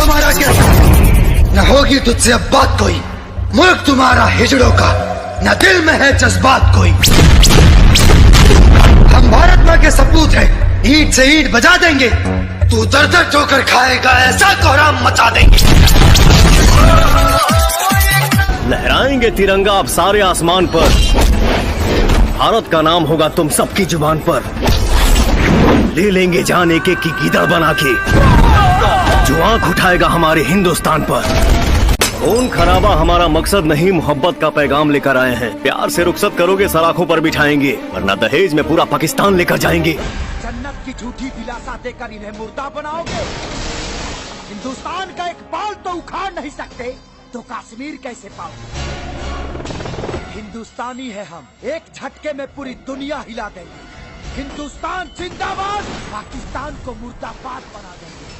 हमारा क्या? न होगी तुझसे अब बात कोई। मुल्क तुम्हारा हिजड़ों का, न दिल में है जज्बात कोई। हम भारत माँ के सपूत हैं, ईंट से ईंट बजा देंगे। तू दर दर ठोकर खाएगा, ऐसा कोहराम मचा देंगे। लहराएंगे तिरंगा अब सारे आसमान पर, भारत का नाम होगा तुम सबकी जुबान पर। ले लेंगे जान एक एक की गीदड़ बना के, जो आंख उठाएगा हमारे हिंदुस्तान पर। खून खराबा हमारा मकसद नहीं, मोहब्बत का पैगाम लेकर आए हैं। प्यार से रुखसत करोगे सलाखों पर बिठाएंगे, वरना दहेज में पूरा पाकिस्तान लेकर जाएंगे। जन्नत की झूठी दिलासा देकर इन्हें मुर्दा बनाओगे। हिंदुस्तान का एक बाल तो उखाड़ नहीं सकते, तो कश्मीर कैसे पाओगे? हिंदुस्तानी है हम, एक झटके में पूरी दुनिया हिला देंगे। हिंदुस्तान जिंदाबाद, पाकिस्तान को मुर्दाबाद बना देंगे।